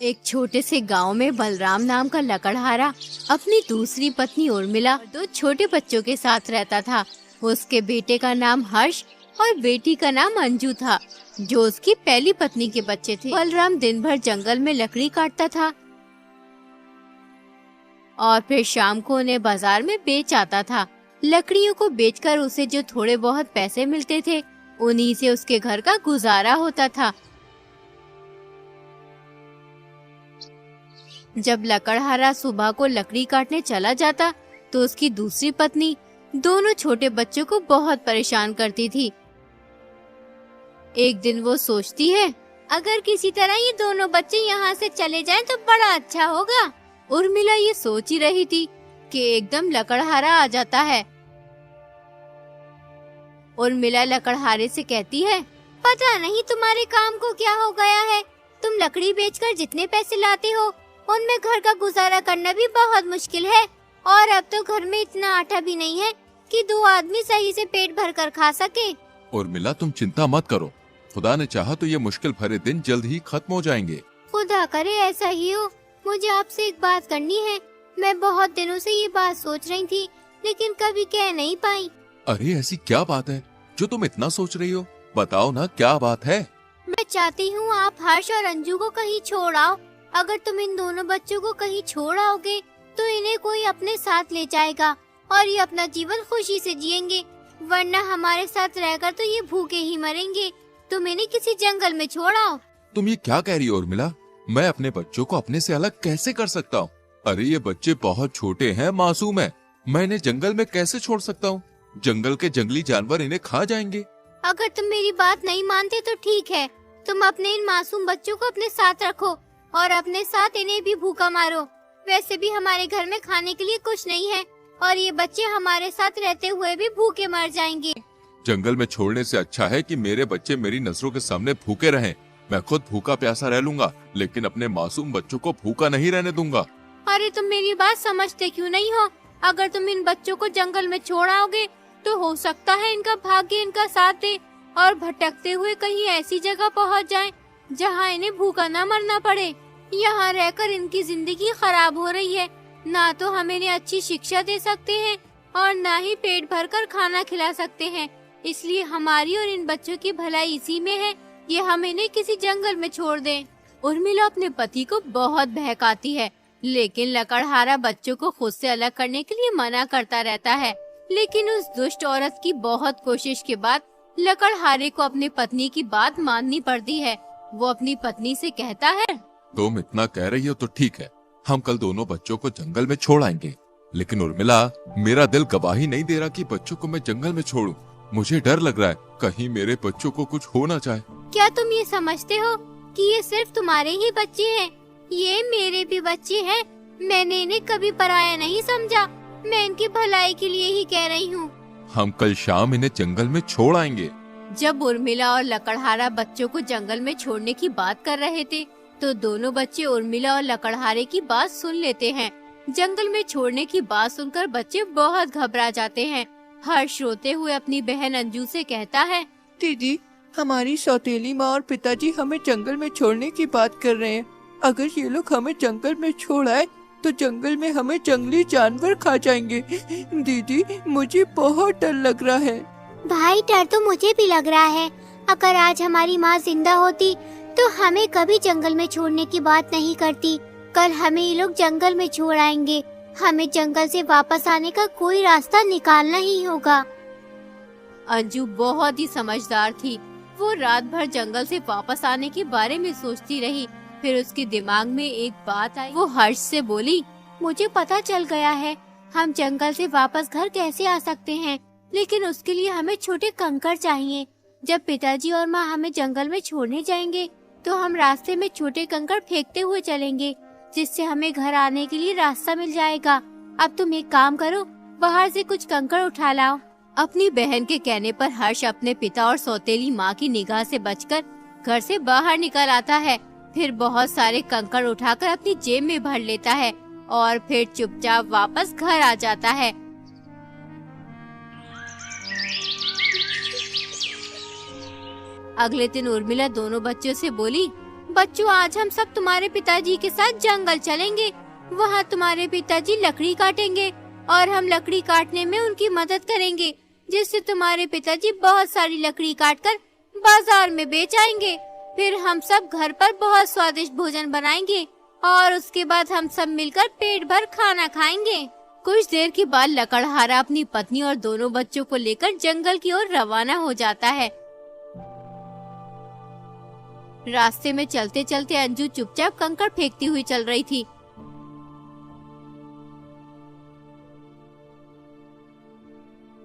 एक छोटे से गांव में बलराम नाम का लकड़हारा अपनी दूसरी पत्नी उर्मिला और दो छोटे बच्चों के साथ रहता था। उसके बेटे का नाम हर्ष और बेटी का नाम अंजू था, जो उसकी पहली पत्नी के बच्चे थे। बलराम दिन भर जंगल में लकड़ी काटता था और फिर शाम को उन्हें बाजार में बेच आता था। लकड़ियों को बेचकर उसे जो थोड़े बहुत पैसे मिलते थे, उन्हीं से उसके घर का गुजारा होता था। जब लकड़हारा सुबह को लकड़ी काटने चला जाता, तो उसकी दूसरी पत्नी दोनों छोटे बच्चों को बहुत परेशान करती थी। एक दिन वो सोचती है, अगर किसी तरह ये दोनों बच्चे यहाँ से चले जाएं तो बड़ा अच्छा होगा। उर्मिला ये सोच ही रही थी कि एकदम लकड़हारा आ जाता है। उर्मिला लकड़हारे से कहती है, पता नहीं तुम्हारे काम को क्या हो गया है। तुम लकड़ी बेचकर जितने पैसे लाते हो, उनमें घर का गुजारा करना भी बहुत मुश्किल है। और अब तो घर में इतना आटा भी नहीं है कि दो आदमी सही से पेट भर कर खा सके। उर्मिला, तुम चिंता मत करो। खुदा ने चाहा तो ये मुश्किल भरे दिन जल्द ही खत्म हो जाएंगे। खुदा करे ऐसा ही हो। मुझे आपसे एक बात करनी है। मैं बहुत दिनों से ये बात सोच रही थी, लेकिन कभी कह नहीं पाई। अरे ऐसी क्या बात है जो तुम इतना सोच रही हो? बताओ ना, क्या बात है? मैं चाहती हूँ आप हर्ष और अंजू को कहीं छोड़ आओ। अगर तुम इन दोनों बच्चों को कहीं छोड़ आओगे तो इन्हें कोई अपने साथ ले जाएगा और ये अपना जीवन खुशी से जिएंगे, वरना हमारे साथ रहकर तो ये भूखे ही मरेंगे। तुम इन्हें किसी जंगल में छोड़ आओ। तुम ये क्या कह रही हो उर्मिला? मैं अपने बच्चों को अपने से अलग कैसे कर सकता हूँ? अरे ये बच्चे बहुत छोटे हैं, मासूम हैं। मैं इन्हें जंगल में कैसे छोड़ सकता हूँ? जंगल के जंगली जानवर इन्हें खा जाएंगे। अगर तुम मेरी बात नहीं मानते तो ठीक है, तुम अपने इन मासूम बच्चों को अपने साथ रखो और अपने साथ इन्हें भी भूखा मारो। वैसे भी हमारे घर में खाने के लिए कुछ नहीं है और ये बच्चे हमारे साथ रहते हुए भी भूखे मर जाएंगे। जंगल में छोड़ने से अच्छा है कि मेरे बच्चे मेरी नजरों के सामने भूखे रहें। मैं खुद भूखा प्यासा रह लूंगा, लेकिन अपने मासूम बच्चों को भूखा नहीं रहने दूंगा। अरे तुम मेरी बात समझते क्यों नहीं हो? अगर तुम इन बच्चों को जंगल में छोड़ आओगे तो हो सकता है इनका भाग्य इनका साथ दे और भटकते हुए कहीं ऐसी जगह पहुंच जाएं जहां इन्हें भूखा न मरना पड़े। यहाँ रहकर इनकी जिंदगी खराब हो रही है। ना तो हम इन्हें अच्छी शिक्षा दे सकते हैं और ना ही पेट भरकर खाना खिला सकते हैं। इसलिए हमारी और इन बच्चों की भलाई इसी में है, ये हम इन्हें किसी जंगल में छोड़ दें। उर्मिला अपने पति को बहुत बहकाती है, लेकिन लकड़हारा बच्चों को खुद से अलग करने के लिए मना करता रहता है। लेकिन उस दुष्ट औरत की बहुत कोशिश के बाद लकड़हारे को अपनी पत्नी की बात माननी पड़ती है। वो अपनी पत्नी से कहता है, तुम इतना कह रही हो तो ठीक है, हम कल दोनों बच्चों को जंगल में छोड़ आएंगे। लेकिन उर्मिला, मेरा दिल गवाही नहीं दे रहा कि बच्चों को मैं जंगल में छोड़ूं। मुझे डर लग रहा है कहीं मेरे बच्चों को कुछ हो ना जाए। क्या तुम ये समझते हो कि ये सिर्फ तुम्हारे ही बच्चे हैं? ये मेरे भी बच्चे हैं। मैंने इन्हें कभी पराया नहीं समझा। मैं इनकी भलाई के लिए ही कह रही हूँ। हम कल शाम इन्हें जंगल में छोड़ आएंगे। जब उर्मिला और लकड़हारा बच्चों को जंगल में छोड़ने की बात कर रहे थे, तो दोनों बच्चे उर्मिला और लकड़हारे की बात सुन लेते हैं। जंगल में छोड़ने की बात सुनकर बच्चे बहुत घबरा जाते हैं। हर्ष रोते हुए अपनी बहन अंजू से कहता है, दीदी, हमारी सौतेली माँ और पिताजी हमें जंगल में छोड़ने की बात कर रहे हैं। अगर ये लोग हमें जंगल में छोड़ आए तो जंगल में हमें जंगली जानवर खा जाएंगे। दीदी, मुझे बहुत डर लग रहा है। भाई, डर तो मुझे भी लग रहा है। अगर आज हमारी माँ जिंदा होती तो हमें कभी जंगल में छोड़ने की बात नहीं करती। कल हमें ये लोग जंगल में छोड़ आएंगे। हमें जंगल से वापस आने का कोई रास्ता निकालना ही होगा। अंजू बहुत ही समझदार थी। वो रात भर जंगल से वापस आने के बारे में सोचती रही। फिर उसके दिमाग में एक बात आई। वो हर्ष से बोली, मुझे पता चल गया है, हम जंगल से वापस घर कैसे आ सकते हैं। लेकिन उसके लिए हमें छोटे कंकड़ चाहिए। जब पिताजी और माँ हमें जंगल में छोड़ने जाएंगे तो हम रास्ते में छोटे कंकड़ फेंकते हुए चलेंगे, जिससे हमें घर आने के लिए रास्ता मिल जाएगा। अब तुम एक काम करो, बाहर से कुछ कंकड़ उठा लाओ। अपनी बहन के कहने पर हर्ष अपने पिता और सौतेली माँ की निगाह से बचकर घर से बाहर निकल आता है। फिर बहुत सारे कंकड़ उठाकर अपनी जेब में भर लेता है और फिर चुपचाप वापस घर आ जाता है। अगले दिन उर्मिला दोनों बच्चों से बोली, बच्चों, आज हम सब तुम्हारे पिताजी के साथ जंगल चलेंगे। वहाँ तुम्हारे पिताजी लकड़ी काटेंगे और हम लकड़ी काटने में उनकी मदद करेंगे, जिससे तुम्हारे पिताजी बहुत सारी लकड़ी काटकर बाजार में बेच आएंगे। फिर हम सब घर पर बहुत स्वादिष्ट भोजन बनाएंगे और उसके बाद हम सब मिलकर पेट भर खाना खाएंगे। कुछ देर के बाद लकड़हारा अपनी पत्नी और दोनों बच्चों को लेकर जंगल की ओर रवाना हो जाता है। रास्ते में चलते चलते अंजू चुपचाप कंकड़ फेंकती हुई चल रही थी।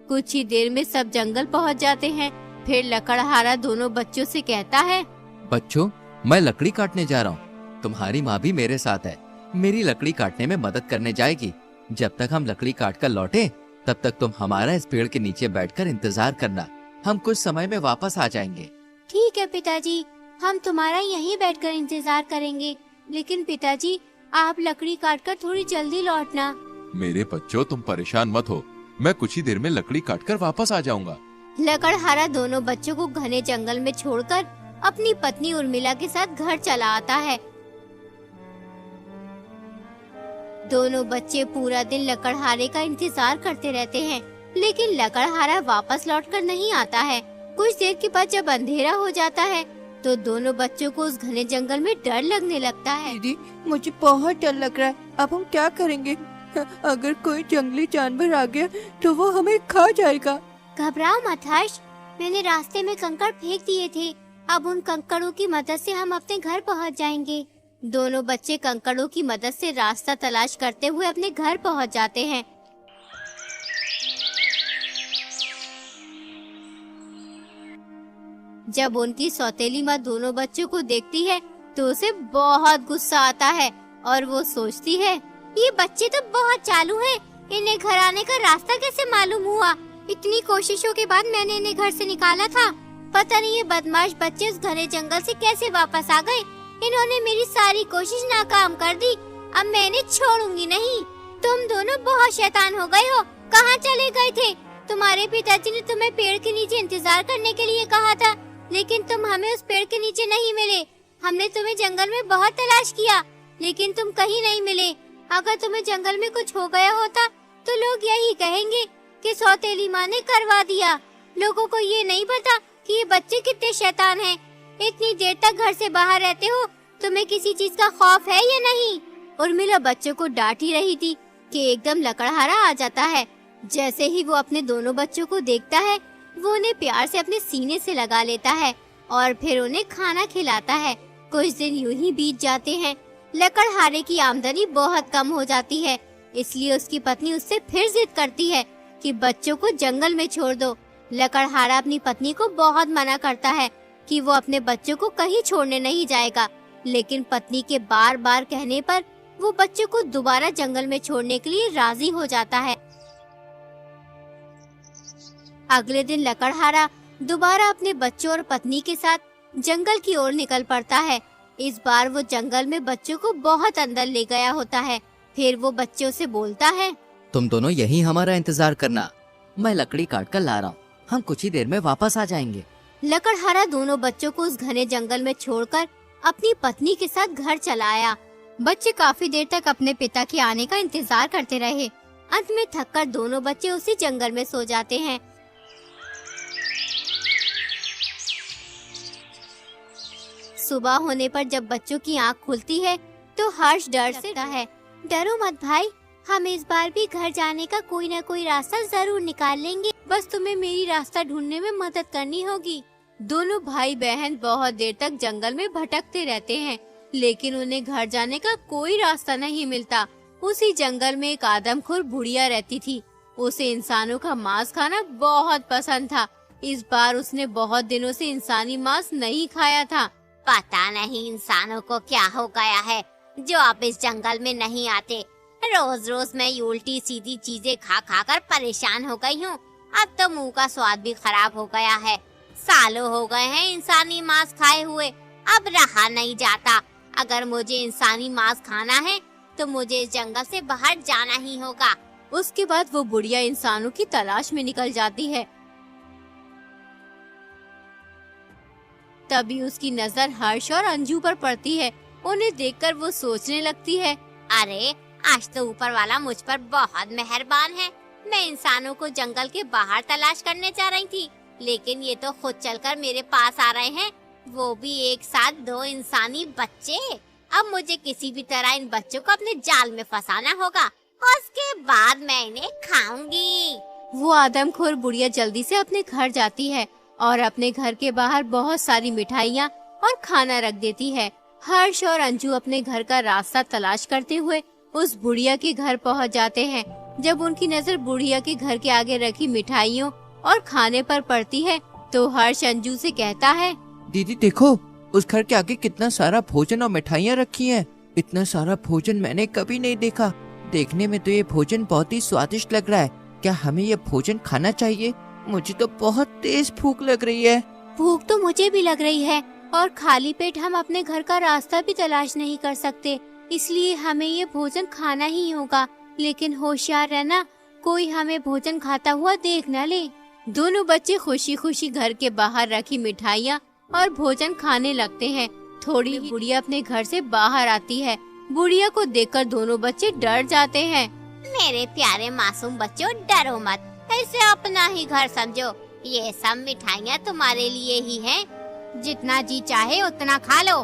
कुछ ही देर में सब जंगल पहुंच जाते हैं। फिर लकड़हारा दोनों बच्चों से कहता है, बच्चों, मैं लकड़ी काटने जा रहा हूँ। तुम्हारी माँ भी मेरे साथ है। मेरी लकड़ी काटने में मदद करने जाएगी। जब तक हम लकड़ी काट कर लौटे, तब तक तुम हमारा इस पेड़ के नीचे बैठकर इंतजार करना। हम कुछ समय में वापस आ जाएंगे। ठीक है पिताजी, हम तुम्हारा यहीं बैठकर इंतजार करेंगे। लेकिन पिताजी, आप लकड़ी काटकर थोड़ी जल्दी लौटना। मेरे बच्चों, तुम परेशान मत हो, मैं कुछ ही देर में लकड़ी काटकर वापस आ जाऊंगा। लकड़हारा दोनों बच्चों को घने जंगल में छोड़कर अपनी पत्नी उर्मिला के साथ घर चला आता है। दोनों बच्चे पूरा दिन लकड़हारे का इंतजार करते रहते हैं, लेकिन लकड़हारा वापस लौटकर नहीं आता है। कुछ देर के बाद जब अंधेरा हो जाता है तो दोनों बच्चों को उस घने जंगल में डर लगने लगता है। दीदी, मुझे बहुत डर लग रहा है। अब हम क्या करेंगे? अगर कोई जंगली जानवर आ गया तो वो हमें खा जाएगा। घबराओ मत हर्ष, मैंने रास्ते में कंकड़ फेंक दिए थे। अब उन कंकड़ों की मदद से हम अपने घर पहुंच जाएंगे। दोनों बच्चे कंकड़ों की मदद से रास्ता तलाश करते हुए अपने घर पहुंच जाते हैं। जब उनकी सौतेली माँ दोनों बच्चों को देखती है तो उसे बहुत गुस्सा आता है और वो सोचती है, ये बच्चे तो बहुत चालू हैं। इन्हें घर आने का रास्ता कैसे मालूम हुआ? इतनी कोशिशों के बाद मैंने इन्हें घर से निकाला था। पता नहीं ये बदमाश बच्चे उस घने जंगल से कैसे वापस आ गए। इन्होंने मेरी सारी कोशिश नाकाम कर दी। अब मैं इन्हें छोड़ूंगी नहीं। तुम दोनों बहुत शैतान हो गए हो। कहाँ चले गए थे? तुम्हारे पिताजी ने तुम्हें पेड़ के नीचे इंतजार करने के लिए कहा था, लेकिन तुम हमें उस पेड़ के नीचे नहीं मिले। हमने तुम्हें जंगल में बहुत तलाश किया, लेकिन तुम कहीं नहीं मिले। अगर तुम्हें जंगल में कुछ हो गया होता तो लोग यही कहेंगे कि सौतेली माँ ने करवा दिया। लोगों को ये नहीं पता कि ये बच्चे कितने शैतान हैं। इतनी देर तक घर से बाहर रहते हो, तुम्हें किसी चीज का खौफ है या नहीं? उर्मिला बच्चों को डांट ही रही थी कि एकदम लकड़हारा आ जाता है। जैसे ही वो अपने दोनों बच्चों को देखता है, वो उन्हें प्यार से अपने सीने से लगा लेता है और फिर उन्हें खाना खिलाता है। कुछ दिन यूं ही बीत जाते हैं। लकड़हारे की आमदनी बहुत कम हो जाती है, इसलिए उसकी पत्नी उससे फिर जिद करती है कि बच्चों को जंगल में छोड़ दो। लकड़हारा अपनी पत्नी को बहुत मना करता है कि वो अपने बच्चों को कहीं छोड़ने नहीं जाएगा, लेकिन पत्नी के बार बार कहने पर वो बच्चों को दोबारा जंगल में छोड़ने के लिए राजी हो जाता है। अगले दिन लकड़हारा दोबारा अपने बच्चों और पत्नी के साथ जंगल की ओर निकल पड़ता है। इस बार वो जंगल में बच्चों को बहुत अंदर ले गया होता है। फिर वो बच्चों से बोलता है, तुम दोनों यहीं हमारा इंतजार करना। मैं लकड़ी काट कर ला रहा हूँ। हम कुछ ही देर में वापस आ जाएंगे। लकड़हारा दोनों बच्चों को उस घने जंगल में छोड़कर अपनी पत्नी के साथ घर चला आया। बच्चे काफी देर तक अपने पिता के आने का इंतजार करते रहे। अंत में थककर दोनों बच्चे उसी जंगल में सो जाते हैं। सुबह होने पर जब बच्चों की आंख खुलती है तो हर्ष डर से रहता है। डरो मत भाई, हम इस बार भी घर जाने का कोई न कोई रास्ता जरूर निकाल लेंगे। बस तुम्हें मेरी रास्ता ढूंढने में मदद करनी होगी। दोनों भाई बहन बहुत देर तक जंगल में भटकते रहते हैं, लेकिन उन्हें घर जाने का कोई रास्ता नहीं मिलता। उसी जंगल में एक आदमखोर बुढ़िया रहती थी। उसे इंसानों का मांस खाना बहुत पसंद था। इस बार उसने बहुत दिनों से इंसानी मांस नहीं खाया था। पता नहीं इंसानों को क्या हो गया है जो आप इस जंगल में नहीं आते। रोज रोज मैं उल्टी सीधी चीजें खा खा कर परेशान हो गई हूँ। अब तो मुंह का स्वाद भी खराब हो गया है। सालों हो गए हैं इंसानी मांस खाए हुए, अब रहा नहीं जाता। अगर मुझे इंसानी मांस खाना है तो मुझे इस जंगल से बाहर जाना ही होगा। उसके बाद वो बुढ़िया इंसानों की तलाश में निकल जाती है। तभी उसकी नजर हर्ष और अंजू पर पड़ती है। उन्हें देखकर वो सोचने लगती है, अरे आज तो ऊपर वाला मुझ पर बहुत मेहरबान है। मैं इंसानों को जंगल के बाहर तलाश करने जा रही थी, लेकिन ये तो खुद चलकर मेरे पास आ रहे हैं, वो भी एक साथ 2 इंसानी बच्चे। अब मुझे किसी भी तरह इन बच्चों को अपने जाल में फंसाना होगा, उसके बाद मैं इन्हें खाऊंगी। वो आदमखोर बुढ़िया जल्दी से अपने घर जाती है और अपने घर के बाहर बहुत सारी मिठाइयाँ और खाना रख देती है। हर्ष और अंजू अपने घर का रास्ता तलाश करते हुए उस बुढ़िया के घर पहुंच जाते हैं। जब उनकी नजर बुढ़िया के घर के आगे रखी मिठाइयों और खाने पर पड़ती है तो हर्ष अंजू से कहता है, दीदी देखो, उस घर के आगे कितना सारा भोजन और मिठाइयाँ रखी हैं। इतना सारा भोजन मैंने कभी नहीं देखा। देखने में तो ये भोजन बहुत ही स्वादिष्ट लग रहा है। क्या हमें ये भोजन खाना चाहिए? मुझे तो बहुत तेज भूख लग रही है। भूख तो मुझे भी लग रही है और खाली पेट हम अपने घर का रास्ता भी तलाश नहीं कर सकते, इसलिए हमें ये भोजन खाना ही होगा। लेकिन होशियार रहना, कोई हमें भोजन खाता हुआ देख न ले। दोनों बच्चे खुशी खुशी घर के बाहर रखी मिठाइयाँ और भोजन खाने लगते हैं। थोड़ी बुढ़िया अपने घर से बाहर आती है। बुढ़िया को देखकर दोनों बच्चे डर जाते हैं। मेरे प्यारे मासूम बच्चों, डरो मत, इसे अपना ही घर समझो। ये सब मिठाइयाँ तुम्हारे लिए ही हैं। जितना जी चाहे उतना खा लो।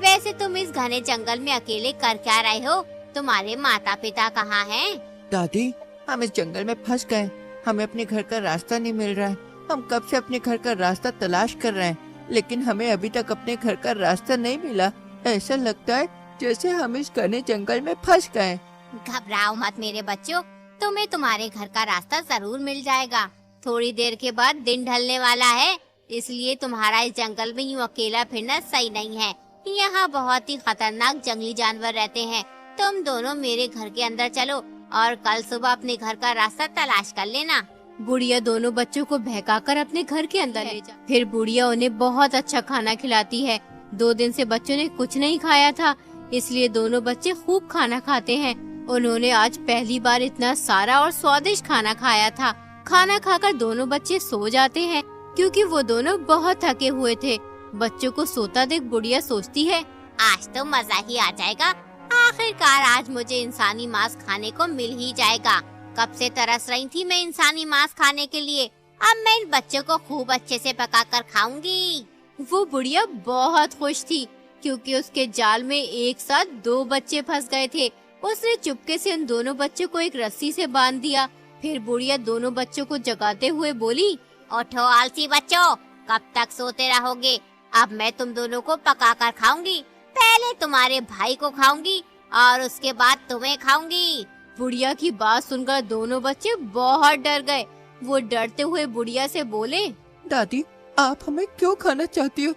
वैसे तुम इस घने जंगल में अकेले कर क्या रहे हो? तुम्हारे माता पिता कहाँ हैं? दादी, हम इस जंगल में फंस गए। हमें अपने घर का रास्ता नहीं मिल रहा है। हम कब से अपने घर का रास्ता तलाश कर रहे हैं, लेकिन हमें अभी तक अपने घर का रास्ता नहीं मिला। ऐसा लगता है जैसे हम इस घने जंगल में फंस गए। घबराओ मत मेरे बच्चों, तुम्हें तुम्हारे घर का रास्ता जरूर मिल जाएगा। थोड़ी देर के बाद दिन ढलने वाला है, इसलिए तुम्हारा इस जंगल में यूँ अकेला फिरना सही नहीं है। यहाँ बहुत ही खतरनाक जंगली जानवर रहते हैं। तुम दोनों मेरे घर के अंदर चलो और कल सुबह अपने घर का रास्ता तलाश कर लेना। बुढ़िया दोनों बच्चों को बहकाकर अपने घर के अंदर ले जा। फिर बुढ़िया उन्हें बहुत अच्छा खाना खिलाती है। 2 दिन से बच्चों ने कुछ नहीं खाया था, इसलिए दोनों बच्चे खूब खाना खाते हैं। उन्होंने आज पहली बार इतना सारा और स्वादिष्ट खाना खाया था। खाना खाकर दोनों बच्चे सो जाते हैं, क्योंकि वो दोनों बहुत थके हुए थे। बच्चों को सोता देख बुढ़िया सोचती है, आज तो मजा ही आ जाएगा। आखिरकार आज मुझे इंसानी मांस खाने को मिल ही जाएगा। कब से तरस रही थी मैं इंसानी मांस खाने के लिए। अब मैं इन बच्चों को खूब अच्छे से पकाकर खाऊंगी। वो बुढ़िया बहुत खुश थी, क्योंकि उसके जाल में एक साथ 2 बच्चे फंस गए थे। उसने चुपके से उन दोनों बच्चों को एक रस्सी से बांध दिया। फिर बुढ़िया दोनों बच्चों को जगाते हुए बोली, उठो आलसी बच्चों, कब तक सोते रहोगे? अब मैं तुम दोनों को पकाकर खाऊंगी। पहले तुम्हारे भाई को खाऊंगी और उसके बाद तुम्हें खाऊंगी। बुढ़िया की बात सुनकर दोनों बच्चे बहुत डर गए। वो डरते हुए बुढ़िया से बोले, दादी, आप हमें क्यों खाना चाहती हो?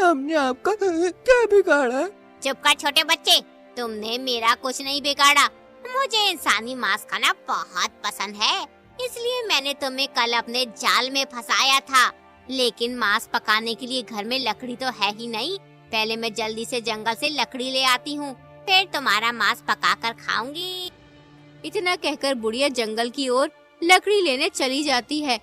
हमने आपका क्या बिगाड़ा? चुप कर छोटे बच्चे, तुमने मेरा कुछ नहीं बिगाड़ा। मुझे इंसानी मांस खाना बहुत पसंद है, इसलिए मैंने तुम्हें कल अपने जाल में फंसाया था। लेकिन मांस पकाने के लिए घर में लकड़ी तो है ही नहीं। पहले मैं जल्दी से जंगल से लकड़ी ले आती हूँ, फिर तुम्हारा मांस पकाकर खाऊंगी। इतना कहकर बुढ़िया जंगल की ओर लकड़ी लेने चली जाती है।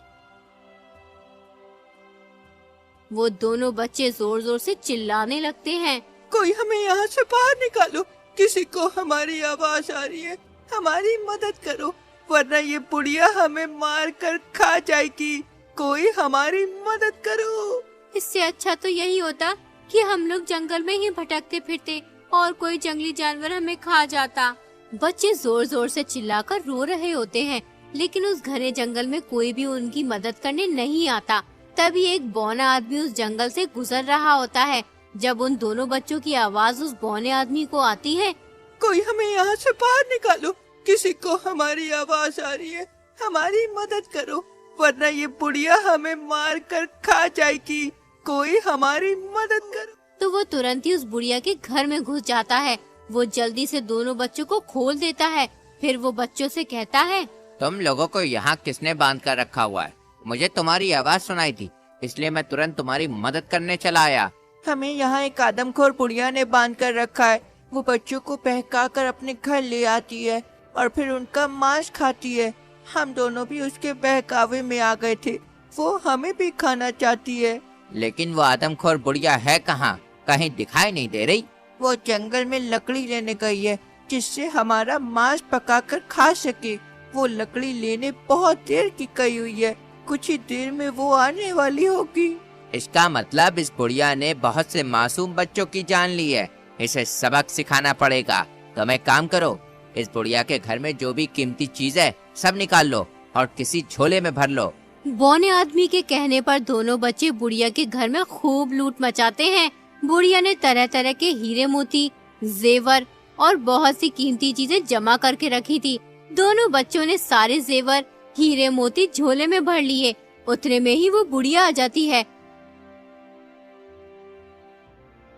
वो दोनों बच्चे जोर जोर से चिल्लाने लगते हैं, कोई हमें यहाँ से बाहर निकालो। किसी को हमारी आवाज आ रही है, हमारी मदद करो, वरना ये बुढ़िया हमें मार कर खा जाएगी। कोई हमारी मदद करो। इससे अच्छा तो यही होता कि हम लोग जंगल में ही भटकते फिरते और कोई जंगली जानवर हमें खा जाता। बच्चे जोर जोर से चिल्लाकर रो रहे होते हैं, लेकिन उस घने जंगल में कोई भी उनकी मदद करने नहीं आता। तभी एक बौना आदमी उस जंगल से गुजर रहा होता है। जब उन दोनों बच्चों की आवाज उस बौने आदमी को आती है, कोई हमें यहाँ से बाहर निकालो, किसी को हमारी आवाज आ रही है, हमारी मदद करो, वरना ये बुढ़िया हमें मार कर खा जाएगी। कोई हमारी मदद करो। तो वो तुरंत ही उस बुढ़िया के घर में घुस जाता है। वो जल्दी से दोनों बच्चों को खोल देता है। फिर वो बच्चों से कहता है, तुम लोगों को यहाँ किसने बांध कर रखा हुआ है? मुझे तुम्हारी आवाज सुनाई थी, इसलिए मैं तुरंत तुम्हारी मदद करने चला आया। हमें यहाँ एक आदमखोर बुढ़िया ने बांध कर रखा है। वो बच्चों को बहका कर अपने घर ले आती है और फिर उनका मांस खाती है। हम दोनों भी उसके बहकावे में आ गए थे। वो हमें भी खाना चाहती है। लेकिन वो आदमखोर बुढ़िया है कहाँ? कहीं दिखाई नहीं दे रही। वो जंगल में लकड़ी लेने गई है, जिससे हमारा मांस पकाकर खा सके। वो लकड़ी लेने बहुत देर की गई हुई है, कुछ ही देर में वो आने वाली होगी। इसका मतलब इस बुढ़िया ने बहुत से मासूम बच्चों की जान ली है। इसे सबक सिखाना पड़ेगा। तुम एक काम करो, इस बुढ़िया के घर में जो भी कीमती चीज है सब निकाल लो और किसी झोले में भर लो। बौने आदमी के कहने पर दोनों बच्चे बुढ़िया के घर में खूब लूट मचाते हैं। बुढ़िया ने तरह तरह के हीरे मोती, जेवर और बहुत सी कीमती चीजें जमा करके रखी थी। दोनों बच्चों ने सारे जेवर, हीरे मोती झोले में भर लिए। उतने में ही वो बुढ़िया आ जाती है।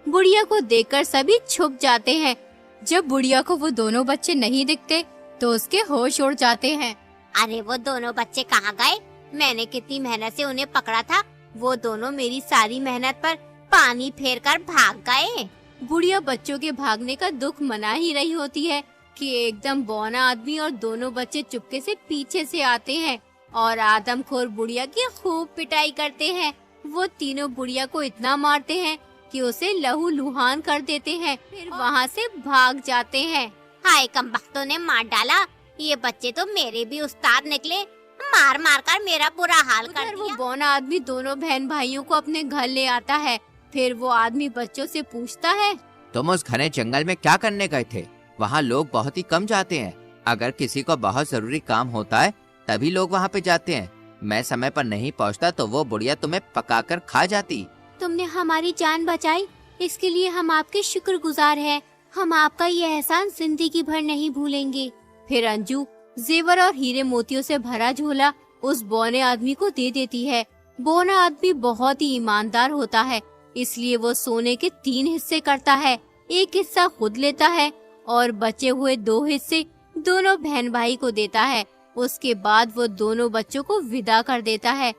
बुढ़िया को देखकर सभी छुप जाते हैं। जब बुढ़िया को वो दोनों बच्चे नहीं दिखते तो उसके होश उड़ जाते हैं। अरे वो दोनों बच्चे कहाँ गए? मैंने कितनी मेहनत से उन्हें पकड़ा था, वो दोनों मेरी सारी मेहनत पर पानी फेर कर भाग गए। बुढ़िया बच्चों के भागने का दुख मना ही रही होती है कि एकदम बौना आदमी और दोनों बच्चे चुपके से पीछे से आते हैं और आदमखोर बुढ़िया की खूब पिटाई करते हैं। वो तीनों बुढ़िया को इतना मारते हैं कि उसे लहू लुहान कर देते हैं, फिर वहाँ से भाग जाते हैं। हाय, कमबख्तों ने मार डाला। ये बच्चे तो मेरे भी उस्ताद निकले, मार मार कर मेरा बुरा हाल कर उधर वो दिया। बौना आदमी दोनों बहन भाइयों को अपने घर ले आता है। फिर वो आदमी बच्चों से पूछता है, तुम उस घने जंगल में क्या करने गए थे? वहाँ लोग बहुत ही कम जाते हैं। अगर किसी को बहुत जरूरी काम होता है तभी लोग वहाँ पे जाते हैं। मैं समय पर नहीं पहुँचता तो वो बुढ़िया तुम्हें पकाकर खा जाती। तुमने हमारी जान बचाई, इसके लिए हम आपके शुक्रगुजार हैं। हम आपका ये एहसान जिंदगी भर नहीं भूलेंगे। फिर अंजू जेवर और हीरे मोतियों से भरा झोला उस बौने आदमी को दे देती है। बौना आदमी बहुत ही ईमानदार होता है, इसलिए वो सोने के 3 हिस्से करता है। एक हिस्सा खुद लेता है और बचे हुए 2 हिस्से दोनों बहन भाई को देता है। उसके बाद वो दोनों बच्चों को विदा कर देता है।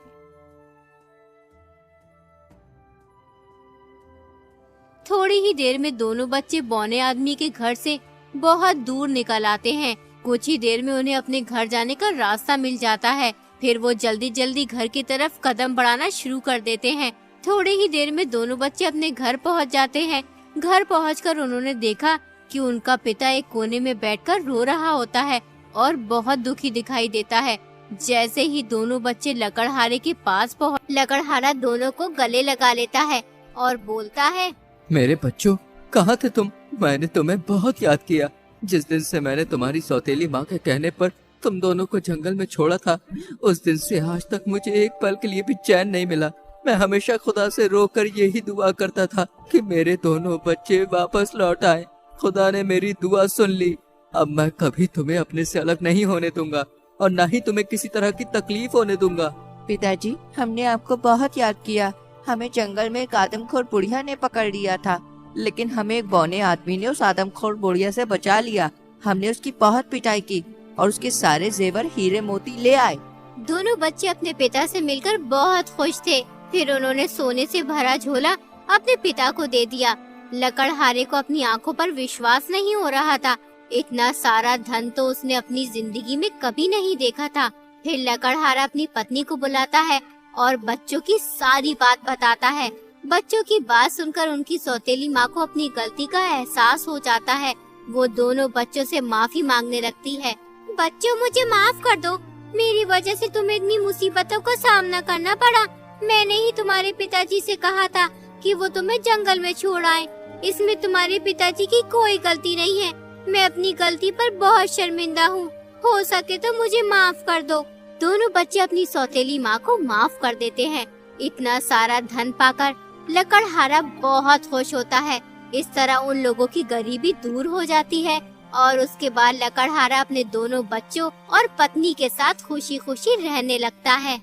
थोड़ी ही देर में दोनों बच्चे बौने आदमी के घर से बहुत दूर निकल आते हैं। कुछ ही देर में उन्हें अपने घर जाने का रास्ता मिल जाता है। फिर वो जल्दी जल्दी घर की तरफ कदम बढ़ाना शुरू कर देते हैं। थोड़ी ही देर में दोनों बच्चे अपने घर पहुंच जाते हैं। घर पहुंचकर उन्होंने देखा कि उनका पिता एक कोने में बैठकर रो रहा होता है और बहुत दुखी दिखाई देता है। जैसे ही दोनों बच्चे लकड़हारे के पास पहुँच, लकड़हारा दोनों को गले लगा लेता है और बोलता है, मेरे बच्चों, कहाँ थे तुम? मैंने तुम्हें बहुत याद किया। जिस दिन से मैंने तुम्हारी सौतेली माँ के कहने पर तुम दोनों को जंगल में छोड़ा था, उस दिन से आज तक मुझे एक पल के लिए भी चैन नहीं मिला। मैं हमेशा खुदा से रोकर यही दुआ करता था कि मेरे दोनों बच्चे वापस लौट आए। खुदा ने मेरी दुआ सुन ली। अब मैं कभी तुम्हें अपने से अलग नहीं होने दूंगा और न ही तुम्हें किसी तरह की तकलीफ होने दूंगा। पिताजी, हमने आपको बहुत याद किया। हमें जंगल में एक आदमखोर बुढ़िया ने पकड़ लिया था, लेकिन हमें एक बौने आदमी ने उस आदमखोर बुढ़िया से बचा लिया। हमने उसकी बहुत पिटाई की और उसके सारे जेवर, हीरे मोती ले आए। दोनों बच्चे अपने पिता से मिलकर बहुत खुश थे। फिर उन्होंने सोने से भरा झोला अपने पिता को दे दिया। लकड़हारे को अपनी आंखों पर विश्वास नहीं हो रहा था। इतना सारा धन तो उसने अपनी जिंदगी में कभी नहीं देखा था। फिर लकड़हारा अपनी पत्नी को बुलाता है और बच्चों की सारी बात बताता है। बच्चों की बात सुनकर उनकी सौतेली माँ को अपनी गलती का एहसास हो जाता है। वो दोनों बच्चों से माफी मांगने लगती है। बच्चों, मुझे माफ कर दो। मेरी वजह से तुम्हें इतनी मुसीबतों का सामना करना पड़ा। मैंने ही तुम्हारे पिताजी से कहा था कि वो तुम्हें जंगल में छोड़ आए। इसमें तुम्हारे पिताजी की कोई गलती नहीं है। मैं अपनी गलती पर बहुत शर्मिंदा हूँ। हो सके तो मुझे माफ कर दो। दोनों बच्चे अपनी सौतेली माँ को माफ कर देते हैं। इतना सारा धन पाकर लकड़हारा बहुत खुश होता है। इस तरह उन लोगों की गरीबी दूर हो जाती है और उसके बाद लकड़हारा अपने दोनों बच्चों और पत्नी के साथ खुशी खुशी रहने लगता है।